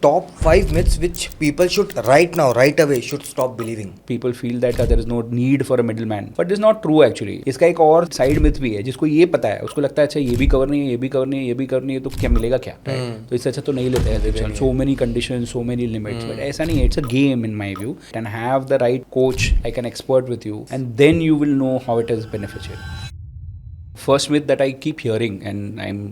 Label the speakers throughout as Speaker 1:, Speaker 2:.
Speaker 1: top 5 myths which people should right now, right away, should stop believing.
Speaker 2: People feel that there is no need for a middleman, but this is not true actually. इसका एक और side myth भी है, जिसको ये पता है, उसको लगता है अच्छा ये भी कवर नहीं है, ये भी कवर नहीं है, ये भी कवर नहीं है, तो क्या मिलेगा क्या, तो इससे अच्छा तो नहीं लेते हैं. So many conditions, so many limits, but ऐसा नहीं है. It's a game in my view. You can have the right coach, like an expert with you, and then you will know how it is beneficial. First myth that I keep hearing, and I'm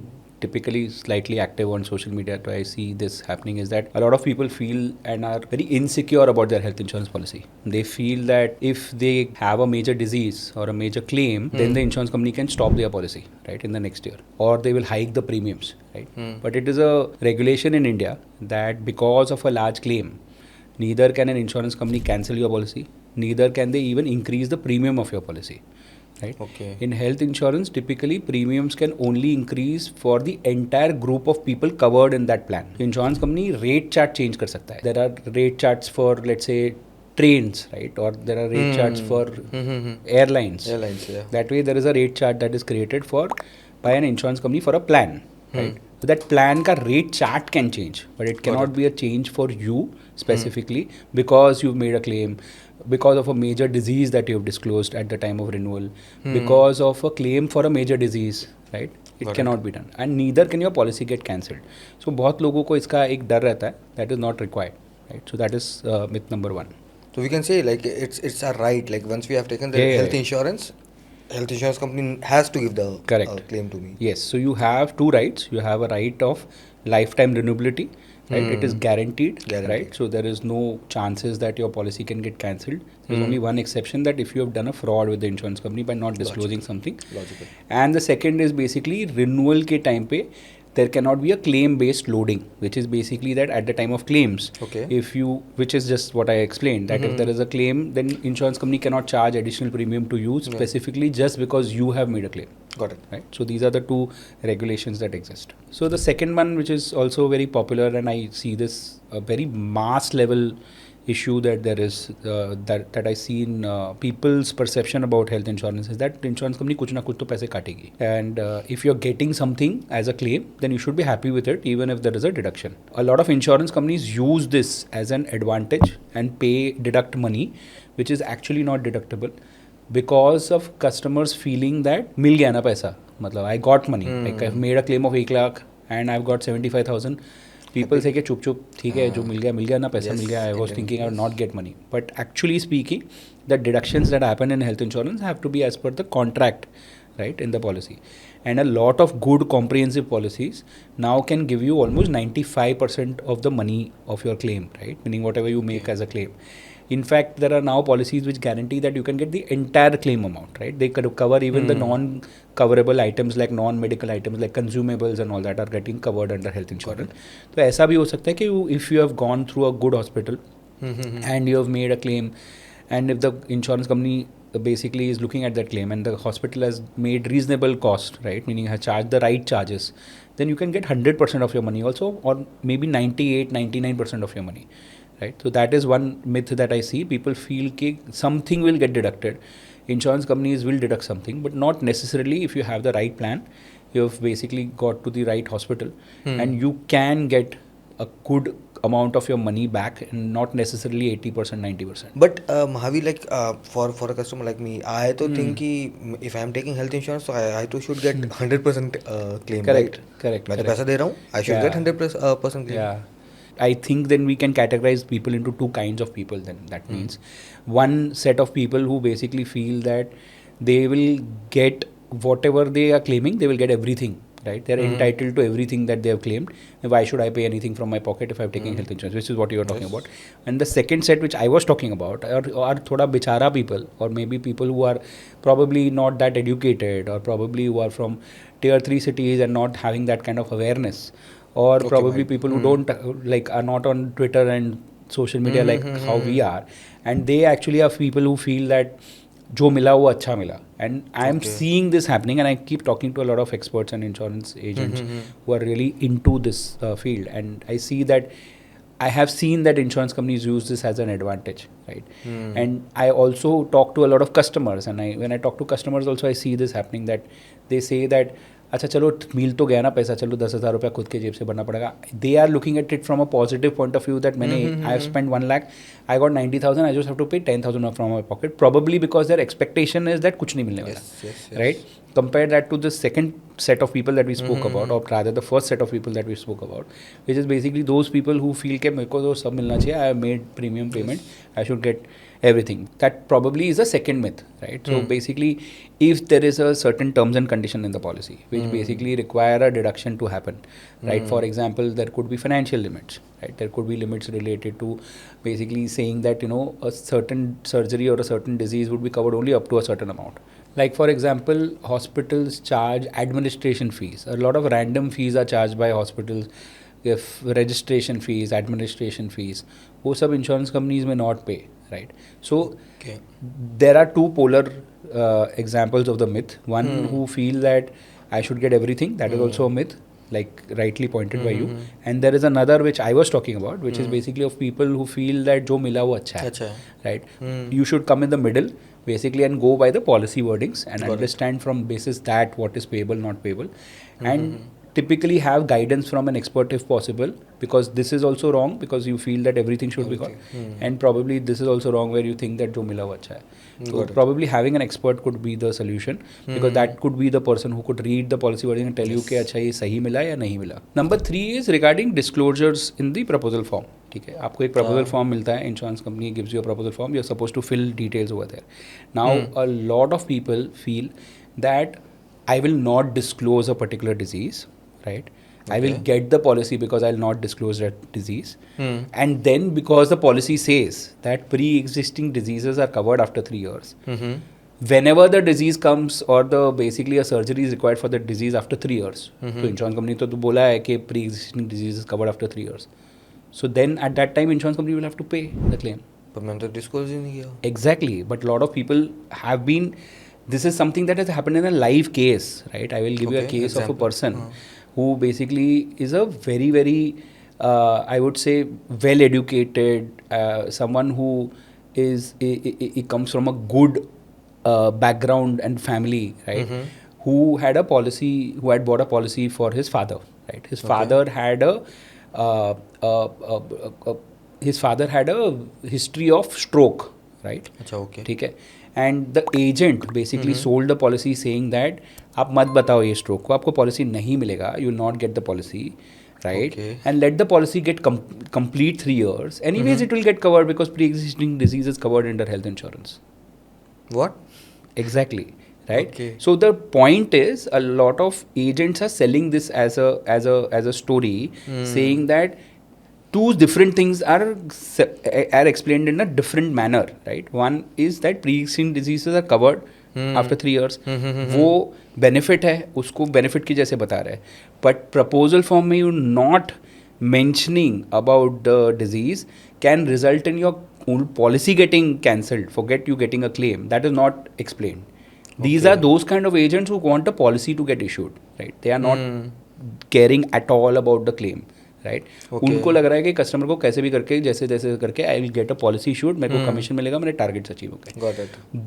Speaker 2: typically slightly active on social media, so I see this happening, is that a lot of people feel and are very insecure about their health insurance policy. They feel that if they have a major disease or a major claim, then the insurance company can stop their policy, right, in the next year, or they will hike the premiums, right. But it is a regulation in India that because of a large claim, neither can an insurance company cancel your policy, neither can they even increase the premium of your policy. Right?
Speaker 1: Okay.
Speaker 2: In health insurance, typically premiums can only increase for the entire group of people covered in that plan. Insurance company rate chart change कर सकता है. There are rate charts for, let's say, trains, right? Or there are rate charts for airlines.
Speaker 1: Airlines, yeah.
Speaker 2: That way, there is a rate chart that is created for by an insurance company for a plan, right? So that plan ka rate chart can change, but it cannot be a change for you specifically because you've made a claim, because of a major disease that you've disclosed at the time of renewal, because of a claim for a major disease, right? It cannot be done, and neither can your policy get cancelled. So बहुत लोगों को इसका एक डर रहता है, that is not required, right? So that is myth number one.
Speaker 1: So we can say like it's our right, like once we have taken the health insurance company has to give the claim to me.
Speaker 2: Yes, so you have two rights. You have a right of lifetime renewability, right? It is guaranteed, right? So there is no chances that your policy can get cancelled. There is only one exception, that if you have done a fraud with the insurance company by not disclosing something.
Speaker 1: Logical.
Speaker 2: And the second is basically renewal ke time pe there cannot be a claim-based loading, which is basically that at the time of claims, which is just what I explained, that if there is a claim, then insurance company cannot charge additional premium to you specifically just because you have made a claim.
Speaker 1: Got it.
Speaker 2: Right? So these are the two regulations that exist. So the second one, which is also very popular, and I see this a very mass level issue that there is, that I see in people's perception about health insurance, is that the insurance company कुछ ना कुछ तो पैसे काटेगी. And if you're getting something as a claim, then you should be happy with it, even if there is a deduction. A lot of insurance companies use this as an advantage and deduct money, which is actually not deductible, because of customers feeling that मिल गया ना पैसा, मतलब I got money, like I've made a claim of 1 lakh and I've got 75,000. People say कि चुप चुप ठीक है, जो मिल गया ना, पैसा मिल गया. I was thinking I would not get money, but actually speaking, the deductions that happen in health insurance have to be as per the contract, right, in the policy. And a lot of good comprehensive policies now can give you almost 95% of the money of your claim, right, meaning whatever you make as a claim. In fact, there are now policies which guarantee that you can get the entire claim amount, right? They could cover even the non-coverable items, like non-medical items, like consumables and all that are getting covered under health insurance. So ऐसा भी हो सकता है कि if you have gone through a good hospital and you have made a claim, and if the insurance company basically is looking at that claim and the hospital has made reasonable cost, right, meaning has charged the right charges, then you can get 100% of your money also, or maybe 98-99% of your money. Right, so that is one myth that I see. People feel that something will get deducted. Insurance companies will deduct something, but not necessarily. If you have the right plan, you have basically got to the right hospital, and you can get a good amount of your money back, and not necessarily 80%, 90%.
Speaker 1: But Mahavi, like for a customer like me, I to think if I am taking health insurance, so I too should get 100% claim.
Speaker 2: Correct.
Speaker 1: Right?
Speaker 2: Correct.
Speaker 1: मैं तो पैसा दे रहा हूँ, I should get 100% claim.
Speaker 2: Yeah. I think then we can categorize people into two kinds of people. Then that means one set of people who basically feel that they will get whatever they are claiming, they will get everything, right? They are entitled to everything that they have claimed. Why should I pay anything from my pocket if I have taken health insurance, which is what you are talking about. And the second set, which I was talking about, are thoda bichara people, or maybe people who are probably not that educated, or probably who are from tier 3 cities and not having that kind of awareness. Or probably people who don't are not on Twitter and social media like how we are, and they actually are people who feel that jo mila wo acha mila. And I am seeing this happening, and I keep talking to a lot of experts and insurance agents who are really into this field, and I see that I have seen that insurance companies use this as an advantage, right? And I also talk to a lot of customers, and when I talk to customers also, I see this happening, that they say that अच्छा चलो मील तो गया ना पैसा, चलो 10,000 रुपया खुद के जेब से भरना पड़ेगा. They are looking at it from a positive point of view that मैंने I have spend 1 lakh, I got 90,000, I just have to pay 10,000 from my pocket, probably because their expectation is that कुछ नहीं मिलने वाला, right. Compare that to the second set of people that we spoke about, or rather the first set of people that we spoke about, which is basically those people who feel कि मेरे को तो सब मिलना चाहिए, I have made premium payment, I should get everything. That probably is a second myth, right? So basically, if there is a certain terms and condition in the policy which basically require a deduction to happen, right? For example, there could be financial limits, right? There could be limits related to basically saying that, you know, a certain surgery or a certain disease would be covered only up to a certain amount. Like for example, hospitals charge administration fees. A lot of random fees are charged by hospitals. If registration fees, administration fees, वो सब insurance companies may not pay, right? So there are two polar examples of the myth. One who feel that I should get everything. That is also a myth, like rightly pointed by you. And there is another which I was talking about, which is basically of people who feel that जो मिला वो अच्छा है, right? You should come in the middle, basically, and go by the policy wordings and understand from basis that what is payable, not payable, and typically have guidance from an expert if possible, because this is also wrong because you feel that everything should be got, and probably this is also wrong where you think that jo mila wo acha hai. So probably having an expert could be the solution, because that could be the person who could read the policy wording and tell you कि अच्छा ये सही मिला या नहीं मिला. Number 3 is regarding disclosures in the proposal form. ठीक है, आपको एक proposal form मिलता है, insurance company gives you a proposal form, you're supposed to fill details over there. Now a lot of people feel that I will not disclose a particular disease, right? I will get the policy because I'll not disclose that disease. And then because the policy says that pre-existing diseases are covered after 3 years, whenever the disease comes or the basically a surgery is required for the disease after 3 years, तो insurance company तो बोला है कि pre-existing disease is covered after 3 years. So then at that time insurance company will have to pay the claim.
Speaker 1: पर मैंने तो disclose ही नहीं किया.
Speaker 2: Exactly, but a lot of people have been. This is something that has happened in a live case, right? I will give you a case of a person who basically is a very, very, I would say, well-educated, someone who is, he comes from a good background and family, right? Who had a policy, who had bought a policy for his father, right? His father had his father had a history of stroke, right? ठीक है. And the agent basically sold the policy saying that आप मत बताओ ये stroke को, आपको policy नहीं मिलेगा, you will not get the policy, right? And let the policy get complete 3 years. Anyways, it will get covered because pre-existing disease is covered under health insurance.
Speaker 1: What?
Speaker 2: Exactly, right? So the point is, a lot of agents are selling this as a story, saying that two different things are explained in a different manner, right? One is that pre-existing diseases are covered after 3 years. वो benefit है, उसको benefit की जैसे बता रहे हैं. But proposal form में you not mentioning about the disease can result in your policy getting cancelled. Forget you getting a claim. That is not explained. These are those kind of agents who want a policy to get issued, right? They are not caring at all about the claim. Right उनको लग रहा है कि customer को कैसे भी करके जैसे जैसे करके I will get a policy issued, मेरे को कमीशन मिलेगा, मेरे टारगेट्स अचीव हो गए.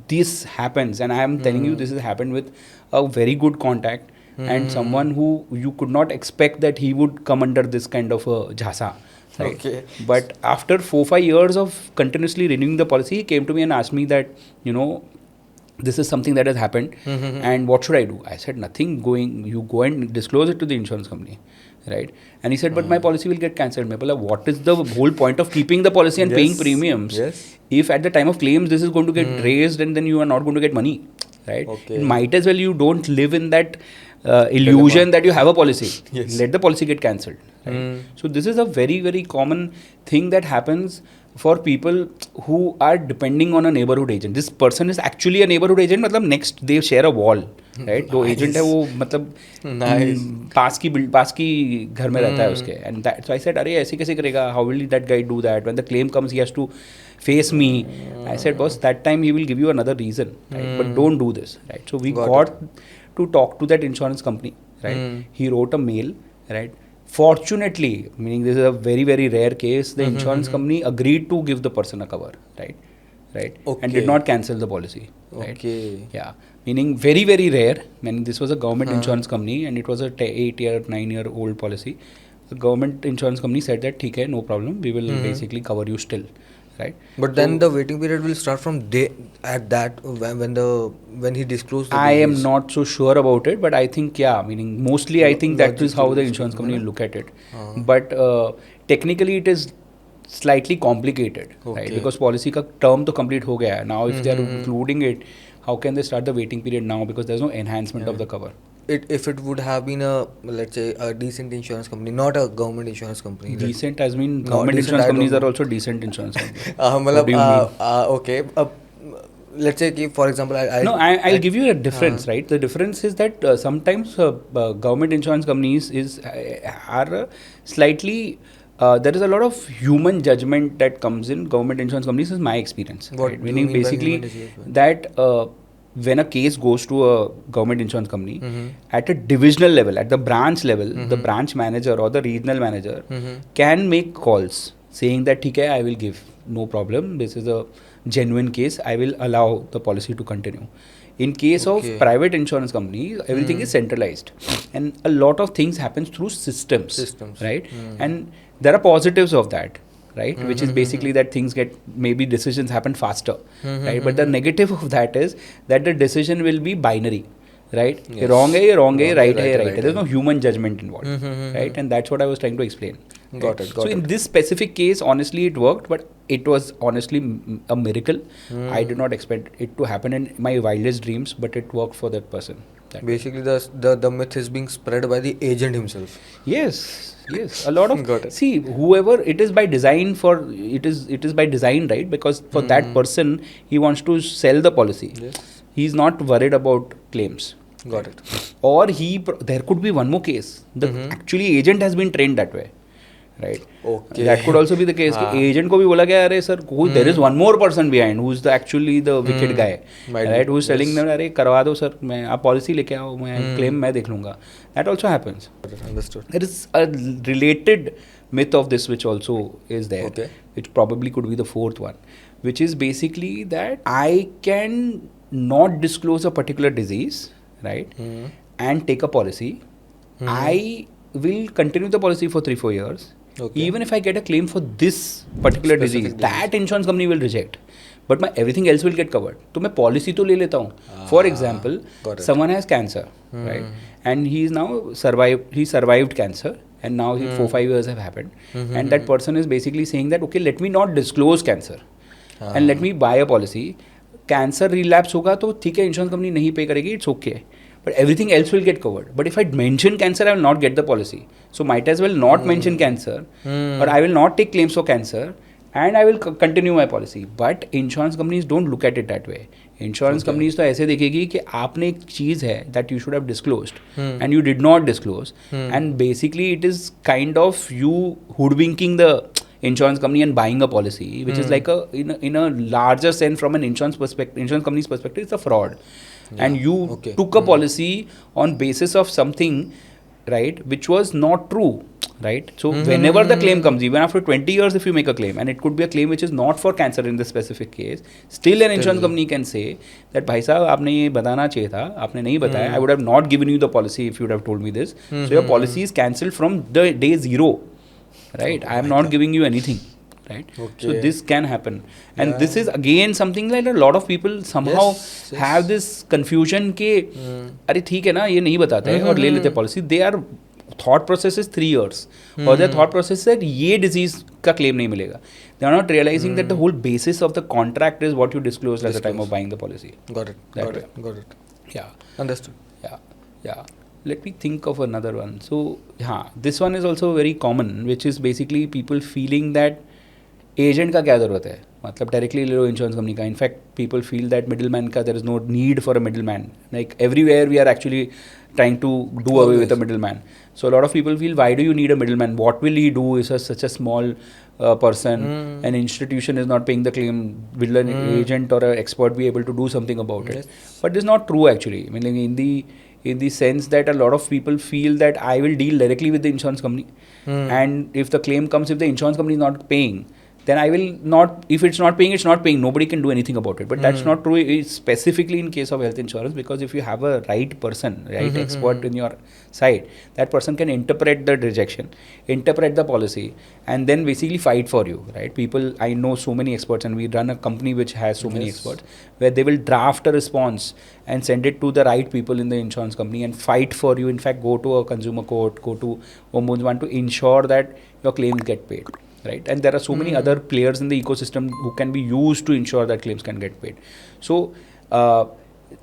Speaker 2: This happens and I am telling you this is happened with a very good contact and someone who you could not expect that he would come under this kind of झांसा. Right. But after 4-5 years of continuously renewing the policy, he came to me and asked me that, you know, this is something that has happened and what should I do? I said nothing, you go and disclose it to the insurance company, right? And he said, but my policy will get cancelled. मैं बोला, what is the whole point of keeping the policy and paying premiums if at the time of claims this is going to get raised and then you are not going to get money, right? It might as well you don't live in that illusion that you have a policy. Let the policy get cancelled. Right? So this is a very, very common thing that happens for people who are depending on a neighborhood agent. This person is actually a neighborhood agent, मतलब next they share a wall, right? जो agent है वो मतलब पास की घर में रहता है उसके. And that, so I said, अरे ऐसे कैसे करेगा? How will that guy do that? When the claim comes, he has to face me. I said, boss, that time he will give you another reason, right? But don't do this, right? So we got to talk to that insurance company, right? He wrote a mail, right? Fortunately, meaning this is a very, very rare case, the insurance company agreed to give the person a cover, right? right?
Speaker 1: Okay.
Speaker 2: And did not cancel the policy, right?
Speaker 1: Okay.
Speaker 2: Yeah, meaning very, very rare. Meaning this was a government insurance company and it was a 8-year, 9-year-old policy. The government insurance company said that, "ठीक है, no problem, we will basically cover you still," right?
Speaker 1: But then the waiting period will start from at that when he disclosed the
Speaker 2: I am
Speaker 1: disease.
Speaker 2: not so sure about it, but I think, yeah, meaning mostly I think that is how the
Speaker 1: Logically
Speaker 2: insurance company
Speaker 1: speaking,
Speaker 2: will look at it. But technically it is slightly complicated, right?
Speaker 1: Okay.
Speaker 2: Because policy का term तो complete हो गया है. Now if they are including it, how can they start the waiting period now? Because there's no enhancement of the cover.
Speaker 1: If it would have been a, let's say, a decent insurance company, not a government insurance company.
Speaker 2: Decent as mean
Speaker 1: No,
Speaker 2: government
Speaker 1: decent,
Speaker 2: insurance
Speaker 1: I don't
Speaker 2: companies are
Speaker 1: know.
Speaker 2: also decent insurance companies.
Speaker 1: What
Speaker 2: do you mean?
Speaker 1: Okay. Let's say, for example,
Speaker 2: I'll give you a difference, right? The difference is that sometimes government insurance companies are slightly. There is a lot of human judgment that comes in government insurance companies, is my experience.
Speaker 1: What
Speaker 2: right?
Speaker 1: do you
Speaker 2: Meaning
Speaker 1: mean by
Speaker 2: basically
Speaker 1: human judgment?
Speaker 2: that when a case goes to a government insurance company, at a divisional level, at the branch level, the branch manager or the regional manager can make calls saying that, "ठीक है, I will give, no problem, this is a genuine case, I will allow the policy to continue." In case of private insurance companies, everything is centralized and a lot of things happens through systems. Right? And there are positives of that, right? Which is basically that things get, maybe decisions happen faster, right? But the negative of that is that the decision will be binary, right?
Speaker 1: Yes.
Speaker 2: Wrong hai, right hai, right hai.
Speaker 1: hai.
Speaker 2: There's no human judgment involved, right? And that's what I was trying to explain.
Speaker 1: Got it.
Speaker 2: So in this specific case, honestly, it worked, but it was honestly a miracle. I did not expect it to happen in my wildest dreams, but it worked for that person.
Speaker 1: Basically, the myth is being spread by the agent himself.
Speaker 2: Yes, a lot of
Speaker 1: Got it.
Speaker 2: see, whoever it is by design, it is by design, right? Because for that person, he wants to sell the policy.
Speaker 1: Yes.
Speaker 2: He's not worried about claims.
Speaker 1: Got it.
Speaker 2: Or there could be one more case. The actually agent has been trained that way. Right.
Speaker 1: Okay.
Speaker 2: That could also be the case. Agent को भी बोला गया, अरे sir, there is one more person behind who is actually the wicked guy, right? Who is telling them, अरे करवा दो sir, मैं आप policy लेके आओ, मैं claim मैं देख लूँगा. That also happens.
Speaker 1: Understood.
Speaker 2: There is a related myth of this which also is there, which probably could be the fourth one, which is basically that I can not disclose a particular disease, right? And take a policy. I will continue the policy for 3-4 years. Even if I get a claim for this particular disease, that insurance company will reject. But my everything else will get covered. तो मैं policy तो ले लेता हूँ. For example, someone has cancer, right? And he is now survived cancer, and now 4-5 years have happened. And that person is basically saying that, okay, let me not disclose cancer, and let me buy a policy. Cancer relapse होगा तो ठीक है, insurance company नहीं pay करेगी, it's okay. But everything else will get covered. But if I mention cancer, I will not get the policy. So might as well not mention cancer, or I will not take claims for cancer, and I will continue my policy. But insurance companies don't look at it that way. Insurance companies तो ऐसे देखेगी कि आपने एक चीज़ है that you should have disclosed, and you did not disclose, and basically it is kind of you hoodwinking the insurance company and buying a policy, which is like in a larger sense from an insurance company's perspective, it's a fraud. And you took a policy on basis of something, right, which was not true, right? So whenever the claim comes, even after 20 years, if you make a claim, and it could be a claim which is not for cancer in this specific case, still an insurance company can say that, भाई साहब आपने ये बताना चाहिए था, आपने नहीं बताया, I would have not given you the policy if you would have told me this. So your policy is cancelled from the day zero, right? I am not giving you anything. Right? So this can happen, and this is again something like a lot of people somehow have this confusion के अरे ठीक है ना, ये नहीं बताते हैं और ले लेते policy. Their thought process is 3 years, or their thought process is ये disease का claim नहीं मिलेगा. They are not realizing that the whole basis of the contract is what you disclosed at the time of buying the policy.
Speaker 1: Got it.
Speaker 2: Yeah.
Speaker 1: Understood.
Speaker 2: Yeah. Let me think of another one. So this one is also very common, which is basically people feeling that agent का क्या ज़रूरत है, मतलब directly ले लो insurance company का. In fact people feel that middle man का there is no need for a middle man. Like everywhere we are actually trying to do away with a middleman. So a lot of people feel, why do you need a middleman? What will he do? Is such a small person. An institution is not paying the claim. Will an agent or an expert be able to do something about it? But this is not true actually. I mean, in the sense that a lot of people feel that I will deal directly with the insurance company, and if the claim comes, if the insurance company is not paying, then I will not, if it's not paying, it's not paying. Nobody can do anything about it. But that's not true, it's specifically in case of health insurance, because if you have a right person, right expert in your side, that person can interpret the rejection, interpret the policy, and then basically fight for you, right? People, I know so many experts, and we run a company which has so many experts, where they will draft a response and send it to the right people in the insurance company and fight for you. In fact, go to a consumer court, go to ombudsman to ensure that your claims get paid. Right, and there are so many other players in the ecosystem who can be used to ensure that claims can get paid. So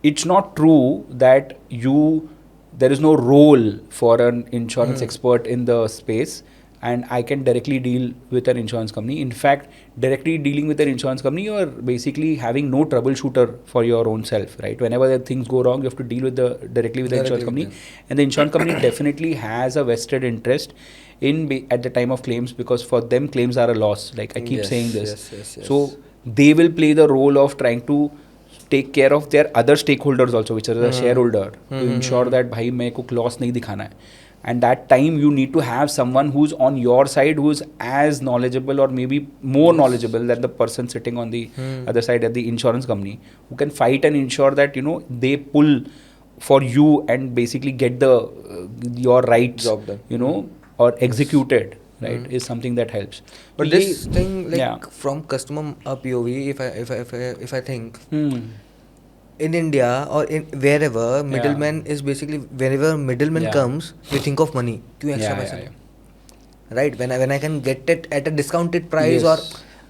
Speaker 2: it's not true that there is no role for an insurance expert in the space, and I can directly deal with an insurance company. In fact, directly dealing with an insurance company, you are basically having no troubleshooter for your own self, right? Whenever the things go wrong, you have to deal with directly with the insurance company, and the insurance company definitely has a vested interest at the time of claims, because for them claims are a loss. Like I keep saying this. So they will play the role of trying to take care of their other stakeholders also, which are the shareholder, to ensure that bhai मेरे को loss नहीं दिखाना है. And that time you need to have someone who's on your side, who's as knowledgeable or maybe more knowledgeable than the person sitting on the other side at the insurance company, who can fight and ensure that, you know, they pull for you and basically get the your rights, you know, or executed, right, is something that helps.
Speaker 1: But this thing, like from customer POV, if I think in India or in wherever middleman is basically, wherever middleman comes, we think of money. क्यों extra पैसा? Right? When I can get it at a discounted price or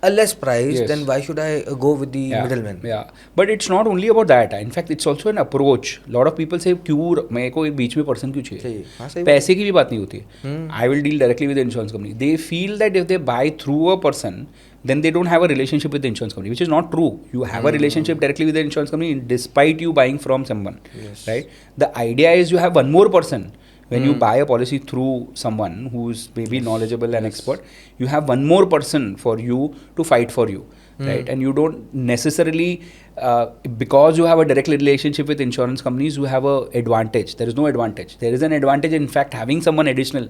Speaker 1: a less price, then why should I go with the middleman?
Speaker 2: Yeah, but it's not only about that. In fact, it's also an approach. A lot of people say, क्यों मेरे को एक बीच में person क्यों चाहिए? पैसे की भी बात नहीं होती है. I will deal directly with the insurance company. They feel that if they buy through a person, then they don't have a relationship with the insurance company, which is not true. You have a relationship directly with the insurance company despite you buying from someone, right? The idea is you have one more person. When you buy a policy through someone who's maybe knowledgeable and expert, you have one more person for you to fight for you, right? And you don't necessarily, because you have a direct relationship with insurance companies, you have a advantage. There is no advantage. There is an advantage, in fact, having someone additional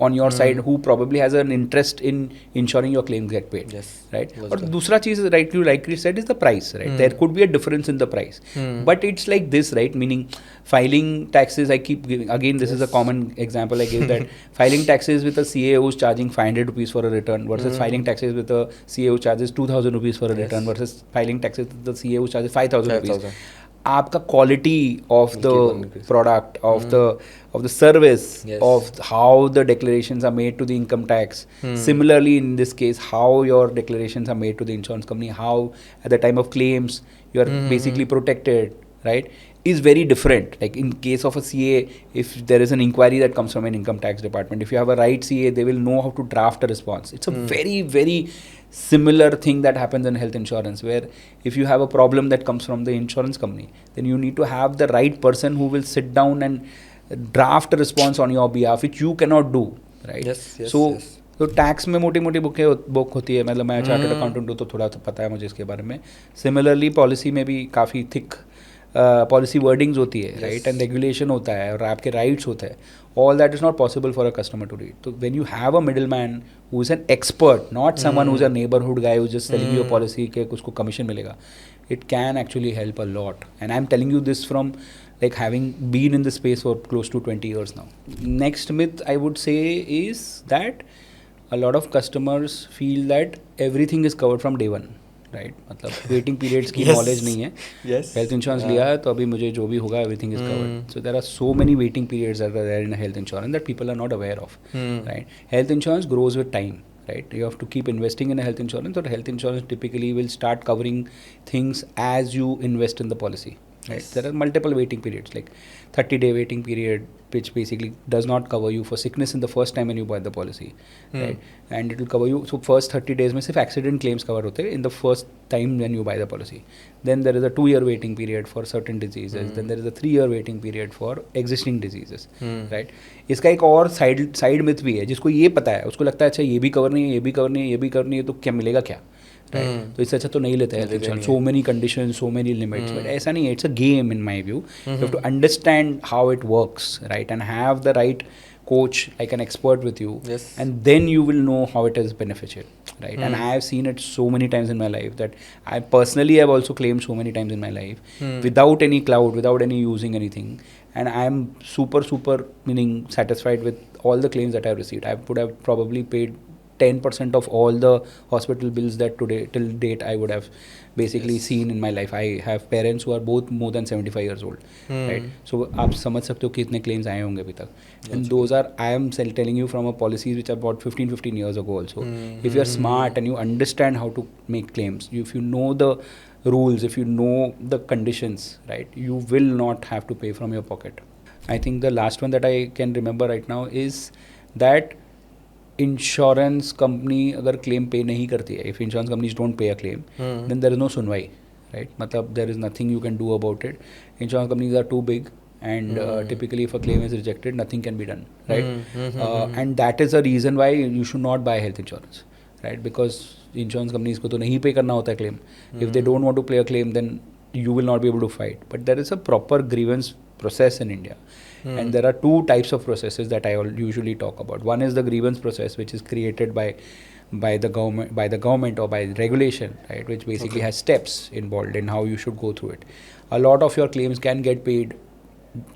Speaker 2: on your side who probably has an interest in ensuring your claims get paid, right? Or दूसरा चीज, right, you like you said, is the price, right? There could be a difference in the price, but it's like this, right? Meaning filing taxes, I keep giving, again, this is a common example I give, that filing taxes with a CA who's charging 500 rupees for a return versus filing taxes with a CA who charges 2000 rupees for a return versus filing taxes with the CA who charges 5000 rupees. आपका quality of the product, of the service, of how the declarations are made to the income tax. Similarly, in this case, how your declarations are made to the insurance company, how at the time of claims you are basically protected, right, is very different. Like in case of a CA, if there is an inquiry that comes from an income tax department, if you have a right CA, they will know how to draft a response. It's a very, very similar thing that happens in health insurance, where if you have a problem that comes from the insurance company, then you need to have the right person who will sit down and draft a response on your behalf, which you cannot do, right? तो tax में मोटी मोटी book होती है. मतलब मैं chartered accountant हूँ तो थोड़ा सा पता है मुझे इसके बारे में. सिमिलरली पॉलिसी में भी काफ़ी थिक पॉलिसी वर्डिंग्स होती है, राइट, एंड रेगुलेशन होता है और आपके राइट्स होते हैं. All that is not possible for a customer to read. तो when you have a middle man who is an expert, not someone who is a neighbourhood guy who just selling you a policy के उसको commission मिलेगा, it can actually help a lot. And I am telling you this from like having been in the space for close to 20 years now. Next myth I would say is that a lot of customers feel that everything is covered from day one, right? मतलब waiting periods की knowledge नहीं है. Health insurance लिया है तो अभी मुझे जो भी होगा everything is covered. So there are so many waiting periods that are there in a health insurance that people are not aware of, right? Health insurance grows with time, right? You have to keep investing in a health insurance, or health insurance typically will start covering things as you invest in the policy. Right. There are multiple waiting periods, like 30-day waiting period, which basically does not cover you for sickness in the first time when you buy the policy, right? And it will cover you. So first 30 days में सिर्फ accident claims cover होते हैं in the first time when you buy the policy. Then there is a 2-year waiting period for certain diseases. Then there is a 3-year waiting period for existing diseases, right? इसका एक और side myth भी है जिसको ये पता है, उसको लगता है अच्छा ये भी cover नहीं है, ये भी cover नहीं है, ये भी cover नहीं है, तो क्या मिलेगा क्या? Right? तो इससे अच्छा तो नहीं लेते हैं insurance. So many condition, so many limits, but ऐसा नहीं है. It's a game in my view. You have to understand how it works, right, and have the right coach, like an expert with you,
Speaker 1: Yes.
Speaker 2: and then you will know how it is beneficial, right? And
Speaker 1: Hmm.
Speaker 2: I have seen it so many times in my life that I personally have also claimed so many times in my life without any cloud, without any using anything, and I am super meaning satisfied with all the claims that I have received. I would have probably paid 10% of all the hospital bills that today till date I would have basically seen in my life. I have parents who are both more than 75 years old, right? So आप समझ सकते हो कितने claims आए होंगे अभी तक, and those are, I am telling you from a policies which I bought 15 years ago also. If you are smart and you understand how to make claims, if you know the rules, if you know the conditions, right, you will not have to pay from your pocket. I think the last one that I can remember right now is that insurance company अगर claim pay नहीं करती है, if insurance companies don't pay a claim, then there is no सुनवाई, राइट? मतलब there is nothing you can do about it. Insurance companies are too big, and typically if a claim is rejected, nothing can be done, right? And that is the reason why you should not buy health insurance, right? Because insurance companies को तो नहीं पे करना होता है claim. If they don't want to pay a claim, then you will not be able to fight. But there is a proper grievance process in India. And there are two types of processes that I usually talk about. One is the grievance process, which is created by the government or by regulation, right? Which basically has steps involved in how you should go through it. A lot of your claims can get paid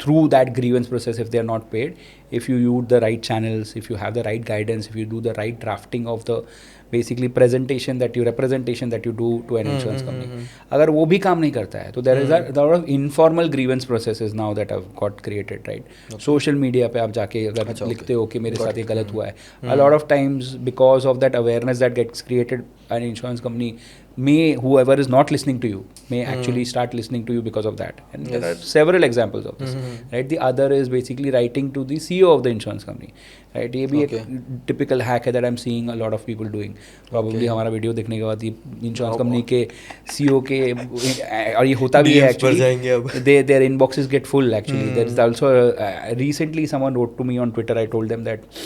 Speaker 2: through that grievance process if they are not paid, if you use the right channels, if you have the right guidance, if you do the right drafting of the basically representation that you do to an insurance company. अगर वो भी काम नहीं करता है तो there is a lot of informal grievance processes now that have got created, right? Social media पे आप जाके अगर लिखते हो कि मेरे साथ ये गलत हुआ है, a lot of times because of that awareness that gets created, an insurance company may, whoever is not listening to you, may actually start listening to you because of that. And there are several examples of this, right? The other is basically writing to the CEO of the insurance company, right? ये भी एक typical hack है that I'm seeing a lot of people doing. Probably हमारा video देखने के बाद ये insurance company के CEO के, और ये होता भी है actually, their inboxes get full actually. There is also recently someone wrote to me on Twitter. I told them that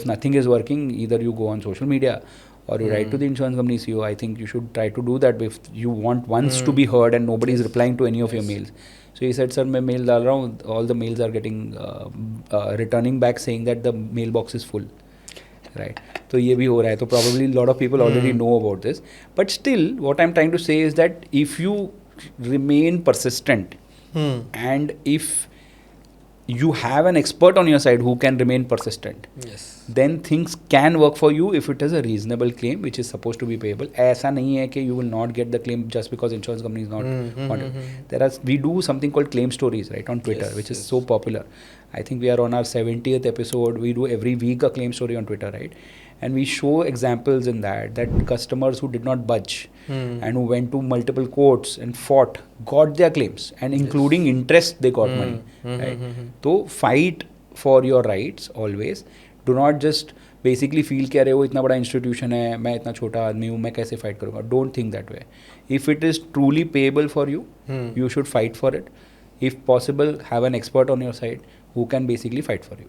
Speaker 2: if nothing is working, either you go on social media or you write to the insurance company CEO. I think you should try to do that if you want once to be heard and nobody is replying to any of your mails. So he said, sir, मैं mail डाल रहा हूँ, all the mails are getting returning back saying that the mailbox is full, right? तो ये भी हो रहा है. तो probably a lot of people already know about this. But still, what I'm trying to say is that if you remain persistent and if you have an expert on your side who can remain persistent, then things can work for you if it is a reasonable claim which is supposed to be payable. ऐसा नहीं है कि you will not get the claim just because insurance company is not wanted. We do something called claim stories, right, on Twitter, which is so popular. I think we are on our 70th episode. We do every week a claim story on Twitter, right? And we show examples in that customers who did not budge and who went to multiple courts and fought got their claims, and including interest they got money, right? So fight for your rights always. Do not just basically feel कि अरे वो इतना बड़ा institution है, मैं इतना छोटा आदमी हूँ, मैं कैसे fight करूँगा. Don't think that way. If it is truly payable for you, you should fight for it. If possible, have an expert on your side who can basically fight for you.